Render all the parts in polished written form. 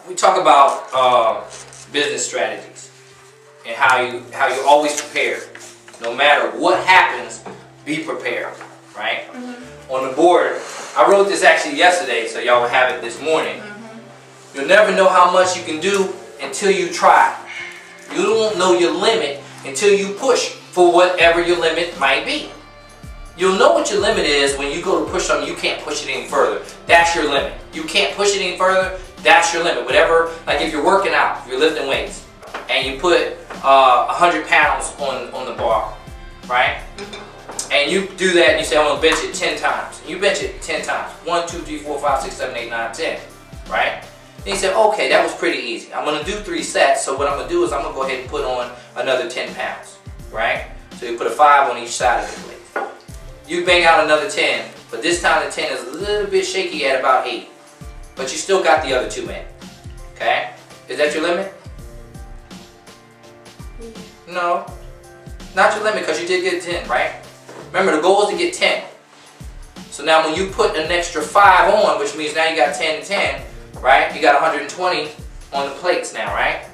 We talk about business strategies and how you always prepare. No matter what happens, be prepared, right? On the board, I wrote this actually yesterday, so y'all will have it this morning. You'll never know how much you can do until you try. You don't know your limit until you push for whatever your limit might be. You'll know what your limit is when you go to push something, you can't push it any further. That's your limit. You can't push it any further, that's your limit. Whatever, like if you're working out, if you're lifting weights, and you put 100 pounds on the bar, right? And you do that and you say, I'm going to bench it 10 times. And you bench it 10 times. 1, 2, 3, 4, 5, 6, 7, 8, 9, 10. Right? And you say, okay, that was pretty easy. I'm going to do 3 sets, so what I'm going to do is I'm going to go ahead and put on another 10 pounds. Right? So you put a 5 on each side of the plate. You bang out another 10, but this time the 10 is a little bit shaky at about 8. But you still got the other 2 in. Okay? Is that your limit? No. Not your limit, because you did get 10, right? Remember, the goal is to get 10. So now when you put an extra 5 on, which means now you got 10 and 10, right? You got 120 on the plates now, right?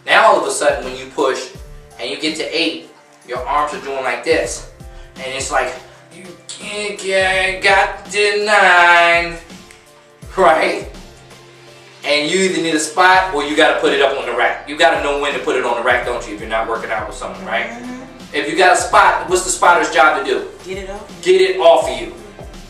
Now all of a sudden when you push and you get to 8, your arms are doing like this. And it's like, you can't get, got to 9, right? And you either need a spot or you got to put it up on the rack. You got to know when to put it on the rack, don't you, if you're not working out with someone, right? If you got a spot, what's the spotter's job to do? Get it off. Get it off of you.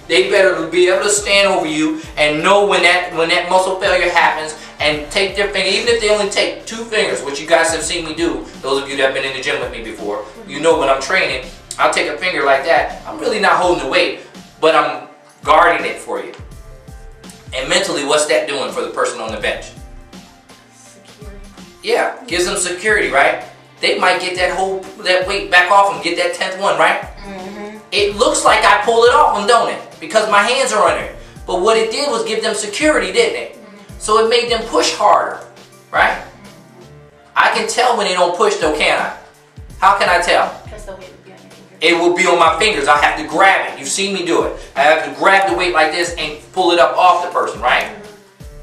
They better be able to stand over you and know when that muscle failure happens and take their finger, even if they only take 2 fingers, which you guys have seen me do, those of you that have been in the gym with me before, you know when I'm training, I'll take a finger like that. I'm really not holding the weight, but I'm guarding it for you. And mentally, what's that doing for the person on the bench? Security. Yeah, gives them security, right? They might get that weight back off and get that 10th one, right? It looks like I pulled it off them, don't it? Because my hands are on it. But what it did was give them security, didn't it? So it made them push harder, right? I can tell when they don't push though, can I? How can I tell? Because the weight would be on your fingers. It will be on my fingers. I have to grab it. You've seen me do it. I have to grab the weight like this and pull it up off the person, right?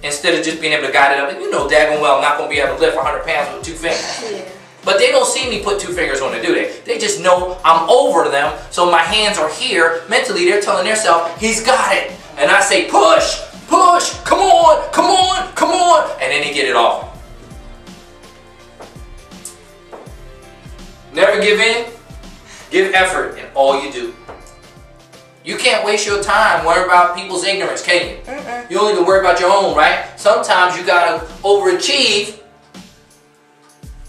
Instead of just being able to guide it up. You know daggone well I'm not going to be able to lift 100 pounds with 2 fingers. Yeah. But they don't see me put 2 fingers on it, do they? They just know I'm over them, so my hands are here. Mentally, they're telling themselves, he's got it. And I say, push, push, come on, come on, come on. And then they get it off. Never give in. Give effort in all you do. You can't waste your time worrying about people's ignorance, can you? You only can worry about your own, right? Sometimes you gotta overachieve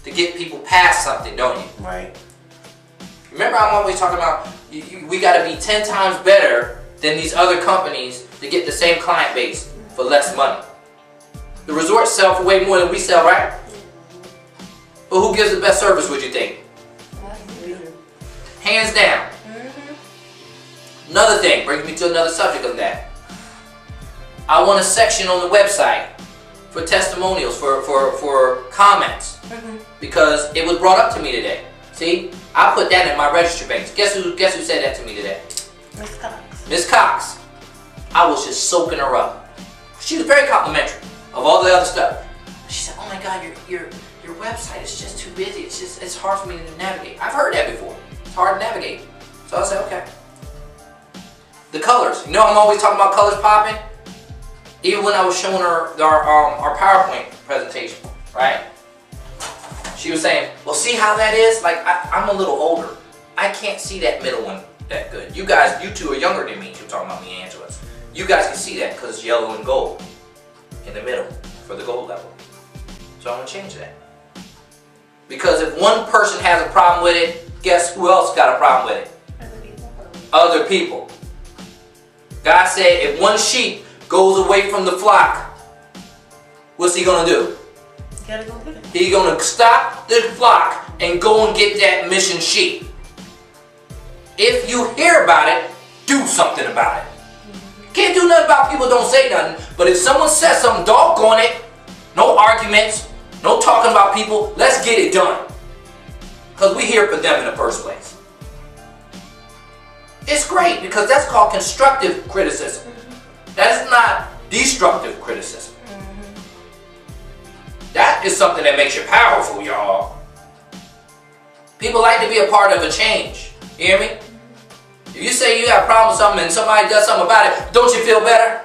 to get people past something, don't you? Right. Remember, I'm always talking about we got to be 10 times better than these other companies to get the same client base for less money. The resorts sell for way more than we sell, right? But who gives the best service, would you think? Hands down. Another thing brings me to another subject of that. I want a section on the website for testimonials, for comments. Because it was brought up to me today. See, I put that in my register banks. Guess who said that to me today? Miss Cox. Miss Cox. I was just soaking her up. She was very complimentary of all the other stuff. She said, "Oh my God, your website is just too busy. It's hard for me to navigate." I've heard that before. It's hard to navigate. So I said, okay. The colors. You know, I'm always talking about colors popping. Even when I was showing her our PowerPoint presentation, right? She was saying, well, see how that is? Like, I'm a little older. I can't see that middle one that good. You guys, you two are younger than me. You're talking about me and Angela. You guys can see that because it's yellow and gold in the middle for the gold level. So I'm going to change that. Because if one person has a problem with it, guess who else got a problem with it? Other people. Other people. God said if one sheep goes away from the flock, what's he going to do? You gotta go get it. He's going to stop the flock and go and get that missing sheep. If you hear about it, do something about it. Can't do nothing about people don't say nothing, but if someone says something, doggone it, no arguments, no talking about people, let's get it done. Because we're here for them in the first place. It's great because that's called constructive criticism. That is not destructive criticism. That is something that makes you powerful, y'all. People like to be a part of a change. You hear me? If you say you got a problem with something and somebody does something about it, don't you feel better?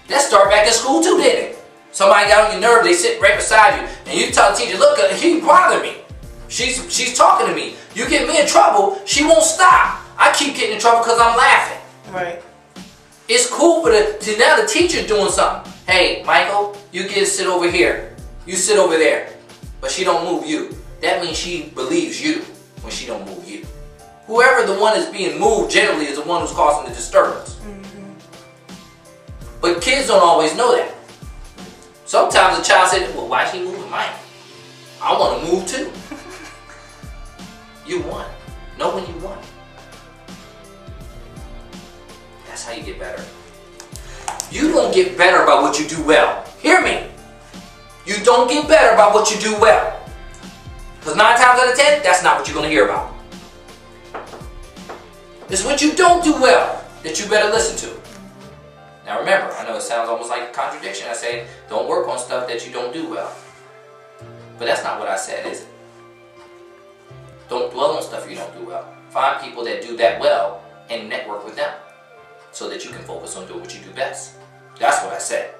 That started back in school too, didn't it? Somebody got on your nerve, they sit right beside you, and you tell the teacher, look, he bothering me. She's talking to me. You get me in trouble, she won't stop. I keep getting in trouble because I'm laughing. Right. It's cool for now the teacher's doing something. Hey, Michael, you get to sit over here. You sit over there. But she don't move you. That means she believes you when she don't move you. Whoever the one is being moved generally is the one who's causing the disturbance. But kids don't always know that. Sometimes a child says, well, why is she moving Mike? I want to move too. You won. Know when you won. That's how you get better. You don't get better by what you do well. Hear me. You don't get better by what you do well. Because 9 times out of 10, that's not what you're going to hear about. It's what you don't do well that you better listen to. Now remember, I know it sounds almost like a contradiction. I say, don't work on stuff that you don't do well. But that's not what I said, is it? Don't dwell on stuff you don't do well. Find people that do that well and network with them so that you can focus on doing what you do best. That's what I said.